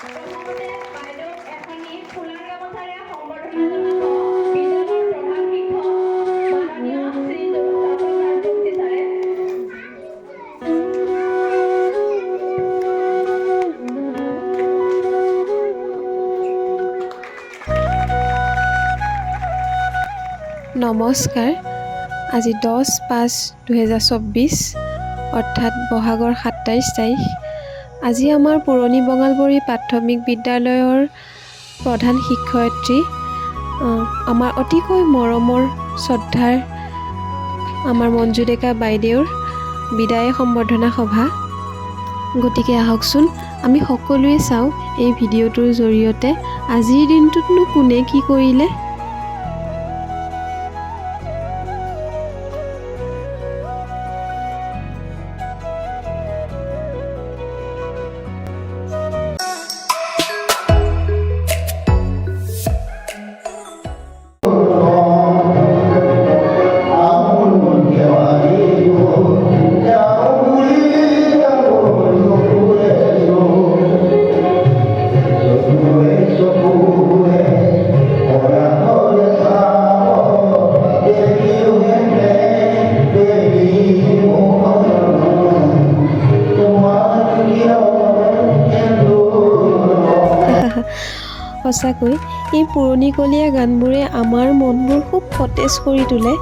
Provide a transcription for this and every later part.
প্ৰথমতে বাইদেউক এখনি ফুলাৰ গামোচাৰে সম্বৰ্ধনা জনাব বিদ্যালয়ৰ প্ৰধান শিক্ষক মাননীয় শ্ৰীযুত তাপস ৰাজবংশী ছাৰে। নমস্কাৰ। আজি 10/5/2024 অৰ্থাৎ বহাগৰ 27 তাৰিখ। আজি আমাৰ পুৰণি বঙালবৰী প্ৰাথমিক বিদ্যালয়ৰ প্ৰধান শিক্ষয়িত্ৰী আমাৰ অতিকৈ মৰমৰ শ্ৰদ্ধাৰ আমাৰ মঞ্জু ডেকা বাইদেউৰ বিদায় সম্বৰ্ধনা সভা। গতিকে আহকচোন আমি সকলোৱে চাওঁ এই ভিডিঅ'টোৰ জৰিয়তে আজিৰ দিনটোতনো কোনে কি কৰিলে। সঁচাকৈ এই পুৰণিকলীয়া গানবোৰে আমাৰ মনবোৰ খুব সতেজ কৰি তোলে।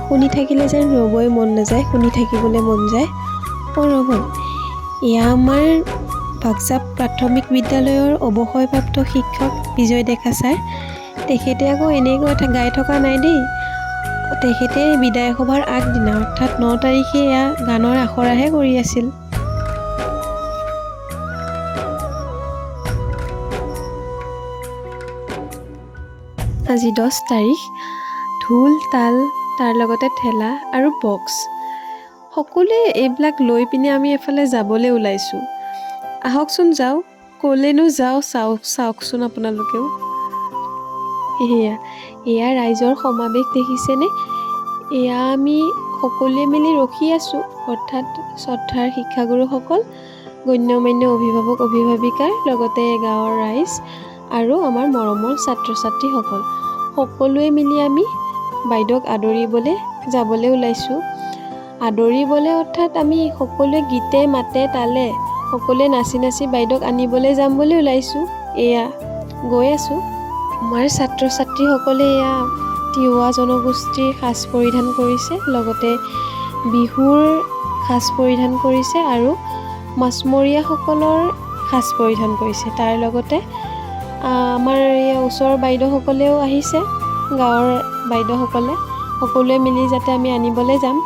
শুনি থাকিলে যেন ৰ'বই মন নাযায়, শুনি থাকিবলৈ মন যায়। ৰ'ব, এয়া আমাৰ বাক্সা প্ৰাথমিক বিদ্যালয়ৰ অৱসৰপ্ৰাপ্ত শিক্ষক বিজয় ডেকা ছাৰ। তেখেতে আকৌ এনেকৈ গাই থকা নাই দেই। তেখেতে বিদায় সভাৰ আগদিনা অৰ্থাৎ 9 তাৰিখে এয়া গানৰ আখৰাহে কৰি আছিল। আজি 10 তাৰিখ। ঢোল তাল তাৰ লগতে ঠেলা আৰু বক্স সকলোৱে এইবিলাক লৈ পিনে আমি এফালে যাবলৈ ওলাইছোঁ। আহকচোন যাওঁ, ক'লেনো যাওঁ চাওকচোন আপোনালোকেও। এয়া ৰাইজৰ সমাৱেশ দেখিছেনে? এয়া আমি সকলোৱে মিলি ৰখি আছোঁ, অৰ্থাৎ শ্ৰদ্ধাৰ শিক্ষাগুৰুসকল, গণ্যমান্য অভিভাৱক অভিভাৱিকাৰ লগতে গাঁৱৰ ৰাইজ আৰু আমাৰ মৰমৰ ছাত্ৰ ছাত্ৰীসকল সকলোৱে মিলি আমি বাইদেউক আদৰিবলৈ যাবলৈ ওলাইছোঁ। আদৰিবলৈ অৰ্থাৎ আমি সকলোৱে গীতে মাতে তালে সকলোৱে নাচি নাচি বাইদেউক আনিবলৈ যাম বুলি ওলাইছোঁ। এয়া গৈ আছোঁ। আমাৰ ছাত্ৰ ছাত্ৰীসকলে এয়া তিৱা জনগোষ্ঠীৰ সাজ পৰিধান কৰিছে, লগতে বিহুৰ সাজ পৰিধান কৰিছে আৰু মাছমৰীয়াসকলৰ সাজ পৰিধান কৰিছে। তাৰ লগতে আমাৰ এই ওচৰৰ বাইদেউসকলেও আহিছে, গাঁৱৰ বাইদেউসকলে সকলোৱে মিলি যাতে আমি আনিবলৈ যাম।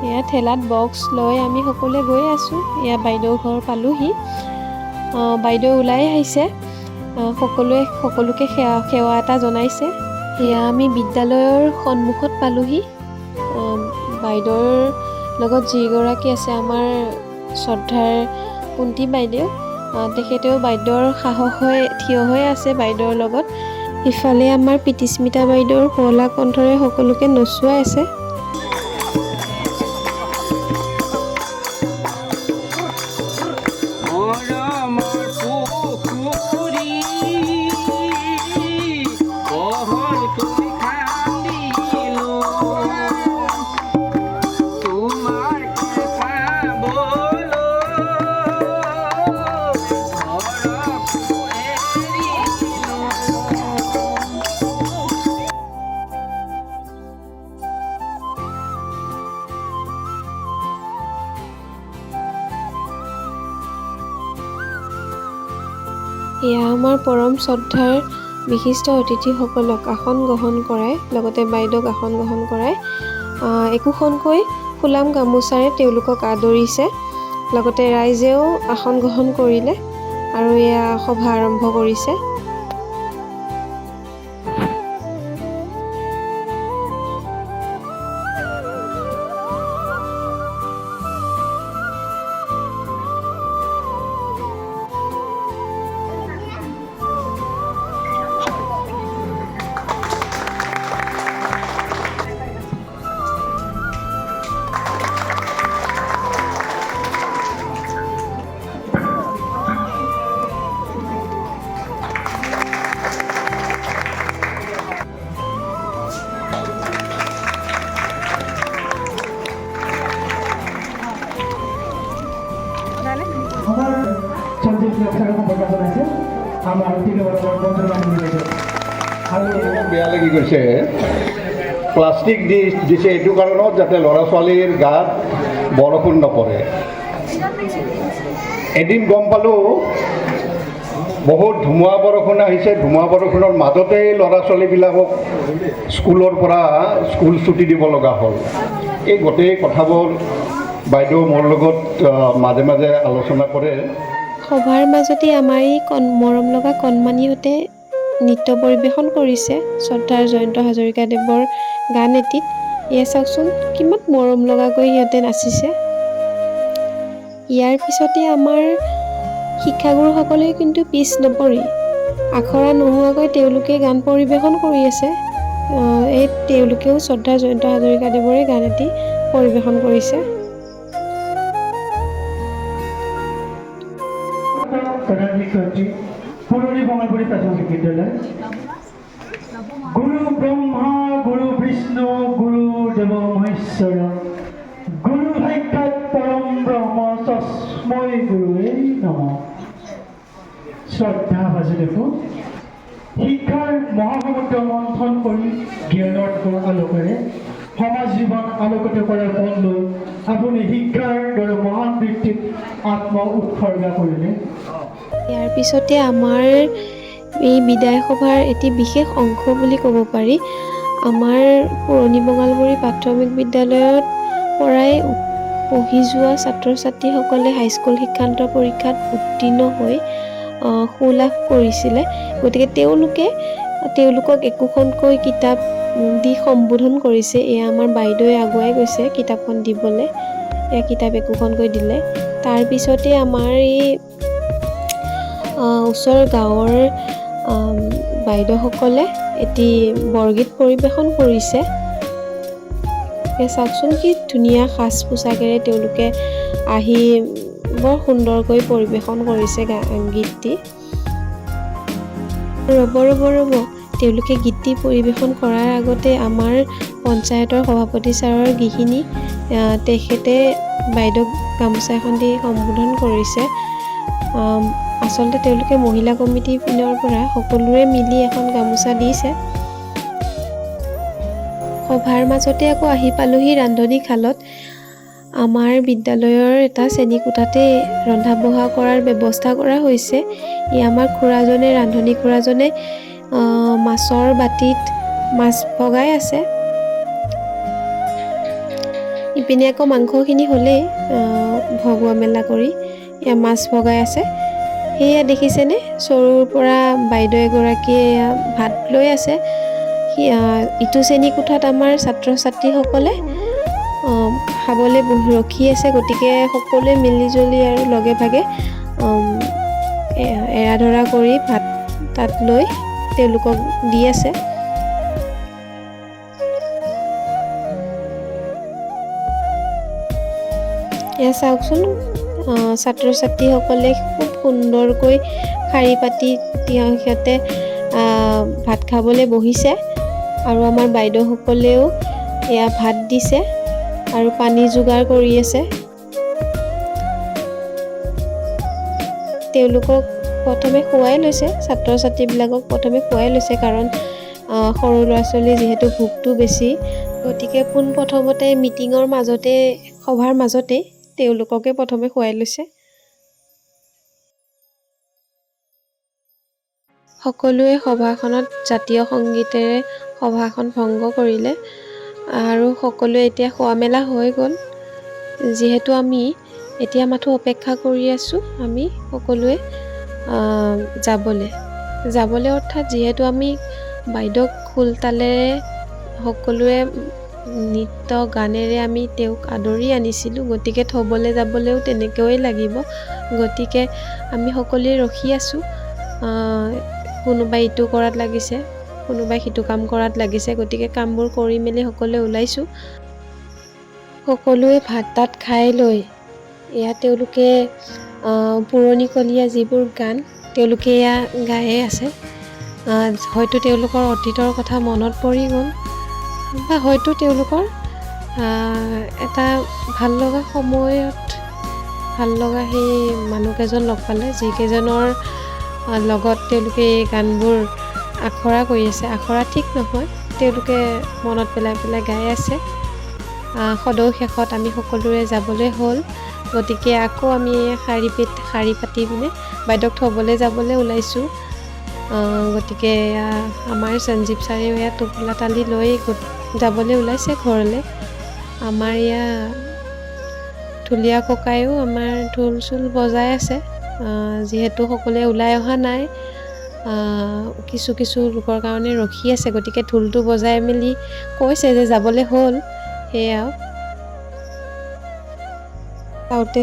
এয়া ঠেলাত বক্স লৈ আমি সকলোৱে গৈ আছোঁ। এয়া বাইদেউ ঘৰ পালোহি। বাইদেউ ওলাই আহিছে, সকলোকে সেৱা এটা জনাইছে। এয়া আমি বিদ্যালয়ৰ সন্মুখত পালোহি। বাইদেউৰ লগত যিগৰাকী আছে আমাৰ শ্ৰদ্ধাৰ কুন্তি বাইদেউ, তেখেতেও বাইদেউৰ সাহস হৈ থিয় হৈ আছে বাইদেউৰ লগত। ইফালে আমাৰ প্ৰীতিস্মিতা বাইদেউৰ শুৱলা কণ্ঠৰে সকলোকে নচুৱাই আছে। এয়া আমাৰ পৰম শ্ৰদ্ধাৰ বিশিষ্ট অতিথিসকলক আসন গ্ৰহণ কৰাই, লগতে বাইদেউক আসন গ্ৰহণ কৰাই একোখনকৈ ফুলাম গামোচাৰে তেওঁলোকক আদৰিছে। লগতে ৰাইজেও আসন গ্ৰহণ কৰিলে আৰু এয়া সভা আৰম্ভ কৰিছে। কথাৰ সম্পৰ্ক জনাইছে আমাৰ তিনিবৰৰ বন্ধুৰ বান্ধৱীয়ে আৰু বেয়া লাগি গৈছে প্লাষ্টিক দিছে এইটো কাৰণত যাতে ল'ৰা ছোৱালীৰ গাত বৰষুণ নপৰে এদিন গম পালোঁ বহুত ধুমুহা বৰষুণ আহিছে ধুমুহা বৰষুণৰ মাজতেই ল'ৰা ছোৱালীবিলাকক স্কুলৰ পৰা স্কুল ছুটি দিব লগা হ'ল এই গোটেই কথাবোৰ বাইদেউ মোৰ লগত মাজে মাজে আলোচনা কৰে সভাৰ মাজতে আমাৰ এই মৰম লগা কণমানিহঁতে নৃত্য পৰিৱেশন কৰিছে শ্ৰদ্ধাৰ জয়ন্ত হাজৰিকাদেৱৰ গান এটিত এয়া চাওকচোন কিমান মৰম লগাকৈ সিহঁতে নাচিছে ইয়াৰ পিছতে আমাৰ শিক্ষাগুৰুসকলে কিন্তু পিছ নপৰি আখৰা নোহোৱাকৈ তেওঁলোকে গান পৰিৱেশন কৰি আছে এই তেওঁলোকেও শ্ৰদ্ধাৰ জয়ন্ত হাজৰিকাদেৱৰে গান এটি পৰিৱেশন কৰিছে প্ৰধান শিক্ষয়িত্ৰী পুৰণি বঙালপুৰী প্ৰাথমিক বিদ্যালয় গুৰু ব্ৰহ্মা গুৰু বিষ্ণু গুৰু দেৱ মহেশ্বৰ গুৰু সাক্ষাৎ পৰম ব্ৰহ্ম তস্मै গুৰুৱে নমঃ শ্ৰদ্ধা ভাজুদেৱ শিক্ষাৰ মহাসমুদ্ৰ মন্থন কৰি জ্ঞানৰ আলোকেৰে সমাজ জীৱন আলোকিত কৰাৰ পথ লৈ আপুনি শিক্ষাৰ দৰে মহান বৃত্তিত আত্ম উৎসৰ্গা কৰিলে ইয়াৰ পিছতে আমাৰ এই বিদায় সভাৰ এটি বিশেষ অংশ বুলি ক'ব পাৰি আমাৰ পুৰণি বঙালগুৰি প্ৰাথমিক বিদ্যালয়ত পৰাই পঢ়ি যোৱা ছাত্ৰ ছাত্ৰীসকলে হাইস্কুল শিক্ষান্ত পৰীক্ষাত উত্তীৰ্ণ হৈ সুলাভ কৰিছিলে গতিকে তেওঁলোকক একোখনকৈ কিতাপ দি সম্বোধন কৰিছে এয়া আমাৰ বাইদেৱে আগুৱাই গৈছে কিতাপখন দিবলৈ এয়া কিতাপ একোখনকৈ দিলে তাৰপিছতে আমাৰ এই ওচৰৰ গাঁৱৰ বাইদেউসকলে এটি বৰগীত পৰিৱেশন কৰিছে চাওকচোন কি ধুনীয়া সাজ পোছাকেৰে তেওঁলোকে আহি বৰ সুন্দৰকৈ পৰিৱেশন কৰিছে গীতটি ৰ'ব তেওঁলোকে গীতটি পৰিৱেশন কৰাৰ আগতে আমাৰ পঞ্চায়তৰ সভাপতি ছাৰৰ গৃহিণী তেখেতে বাইদেউক গামোচা এখন দি সম্বোধন কৰিছে আচলতে তেওঁলোকে মহিলা কমিটিৰ পিনৰ পৰা সকলোৰে মিলি এখন গামোচা দিছে সভাৰ মাজতে আকৌ আহি পালোহি ৰান্ধনীশালত আমাৰ বিদ্যালয়ৰ এটা শ্ৰেণীকোঠাতে ৰন্ধা বঢ়া কৰাৰ ব্যৱস্থা কৰা হৈছে ই আমাৰ খুৰাজনে ৰান্ধনী খুৰাজনে মাছৰ বাটিত মাছ ভগাই আছে ইপিনে আকৌ মাংসখিনি হ'লেই ভগোৱা মেলা কৰি এয়া মাছ ভগাই আছে সেয়া দেখিছেনে চৰুৰ পৰা বাইদেউ এগৰাকীয়ে ভাত লৈ আছে ইটো শ্ৰেণী কোঠাত আমাৰ ছাত্ৰ ছাত্ৰীসকলে খাবলৈ ৰখি আছে গতিকে সকলোৱে মিলিজুলি আৰু লগে ভাগে এৰা ধৰা কৰি ভাত তাত লৈ তেওঁলোকক দি আছে এয়া চাওকচোন ছাত্ৰ ছাত্ৰীসকলে খুব সুন্দৰকৈ শাৰী পাতি সিহঁতে ভাত খাবলৈ বহিছে আৰু আমাৰ বাইদেউসকলেও এয়া ভাত দিছে আৰু পানী যোগাৰ কৰি আছে তেওঁলোকক প্ৰথমে খুৱাই লৈছে ছাত্ৰ ছাত্ৰীবিলাকক প্ৰথমে খুৱাই লৈছে কাৰণ সৰু ল'ৰা ছোৱালী যিহেতু ভোকটো বেছি গতিকে পোনপ্ৰথমতে মিটিঙৰ মাজতে সভাৰ মাজতে তেওঁলোককে প্ৰথমে খুৱাই লৈছে সকলোৱে সভাখনত জাতীয় সংগীতেৰে সভাখন ভংগ কৰিলে আৰু সকলোৱে এতিয়া খোৱা মেলা হৈ গ'ল যিহেতু আমি এতিয়া মাথো অপেক্ষা কৰি আছোঁ আমি সকলোৱে যাবলৈ অৰ্থাৎ যিহেতু আমি বাইদেউক খোল তালেৰে সকলোৱে নৃত্য গানেৰে আমি তেওঁক আদৰি আনিছিলোঁ গতিকে থ'বলৈ যাবলৈও তেনেকৈয়ে লাগিব গতিকে আমি সকলোৱে ৰখি আছোঁ কোনোবাই ইটো কৰাত লাগিছে কোনোবাই সিটো কাম কৰাত লাগিছে গতিকে কামবোৰ কৰি মেলি সকলোৱে ওলাইছোঁ সকলোৱে ভাত তাত খাই লৈ এয়া তেওঁলোকে পুৰণিকলীয়া যিবোৰ গান তেওঁলোকে এয়া গায়ে আছে হয়তো তেওঁলোকৰ অতীতৰ কথা মনত পৰি গ'ল বা হয়তো তেওঁলোকৰ এটা ভাল লগা সময়ত ভাল লগা সেই মানুহকেইজন লগ পালে, যিকেইজনৰ লগত তেওঁলোকে এই গানবোৰ আখৰা কৰি আছে। আখৰা ঠিক নহয়, তেওঁলোকে মনত পেলাই পেলাই গাই আছে। সদৌ শেষত আমি সকলোৰে যাবলৈ হ'ল, গতিকে আকৌ আমি শাৰী পাতি পিনে বাইদেউক থ'বলৈ যাবলৈ ওলাইছোঁ। গতিকে আমাৰ সঞ্জীৱ ছাৰেও ইয়াত টোপোলা তালি লৈ যাবলৈ ওলাইছে ঘৰলৈ। আমাৰ ঢুলীয়া ককায়ো আমাৰ ঢোল চোল বজাই আছে। যিহেতু সকলোৱে ওলাই অহা নাই, কিছু কিছু লোকৰ কাৰণে ৰখি আছে, গতিকে ঢোলটো বজাই মেলি কৈছে যে যাবলৈ হ'ল। সেয়া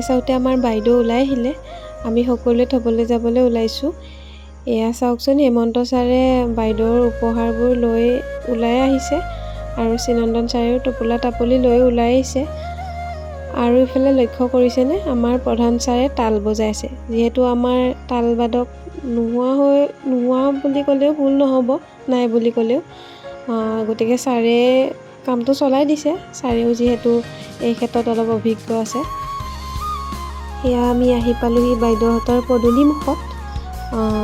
চাওঁতে আমাৰ বাইদেউ ওলাই আহিলে, আমি সকলোৱে থ'বলৈ যাবলৈ ওলাইছোঁ। এয়া চাওকচোন, হেমন্ত ছাৰে বাইদেউৰ উপহাৰবোৰ লৈ ওলাই আহিছে আৰু শ্ৰীনন্দন ছাৰেও টোপোলা টাপলি লৈ ওলাই আহিছে। আৰু ইফালে লক্ষ্য কৰিছেনে, আমাৰ প্ৰধান ছাৰে তাল বজাই আছে। যিহেতু আমাৰ তালবাদক নোহোৱা বুলি ক'লেও ভুল নহ'ব, নাই বুলি ক'লেও, গতিকে ছাৰে কামটো চলাই দিছে। ছাৰেও যিহেতু এই ক্ষেত্ৰত অলপ অভিজ্ঞ আছে। সেয়া আমি আহি পালোঁহি বাইদেউহঁতৰ পদূলিমুখত।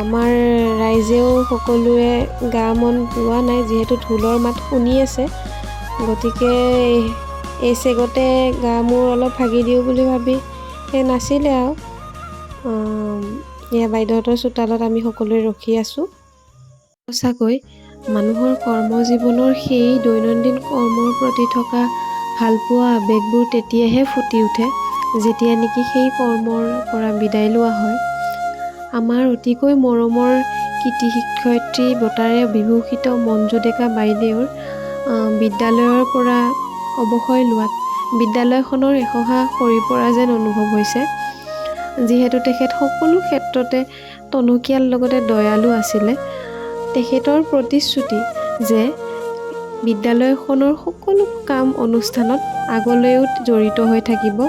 আমাৰ ৰাইজেও সকলোৱে গা মন লোৱা নাই, যিহেতু ঢোলৰ মাত শুনি আছে। গতিকে এই চেগতে গা মূৰ অলপ ভাগি দিওঁ বুলি ভাবি নাছিলে আৰু। এয়া বাইদেউহঁতৰ চোতালত আমি সকলোৱে ৰখি আছোঁ। সঁচাকৈ মানুহৰ কৰ্মজীৱনৰ সেই দৈনন্দিন কৰ্মৰ প্ৰতি থকা ভালপোৱা আৱেগবোৰ তেতিয়াহে ফুটি উঠে, যেতিয়া নেকি সেই কৰ্মৰ পৰা বিদায় লোৱা হয়। আমাৰ অতিকৈ মৰমৰ কৃতি শিক্ষয়িত্ৰী বঁটাৰে বিভূষিত মঞ্জু ডেকা বাইদেউৰ বিদ্যালয়ৰ পৰা অৱসৰ লোৱাত বিদ্যালয়খনৰ এশহা সৰি পৰা যেন অনুভৱ হৈছে। যিহেতু তেখেত সকলো ক্ষেত্ৰতে টনকিয়াল লগতে দয়ালু আছিলে, তেখেতৰ প্ৰতিশ্ৰুতি যে বিদ্যালয়খনৰ সকলো কাম অনুষ্ঠানত আগলৈও জড়িত হৈ থাকিব।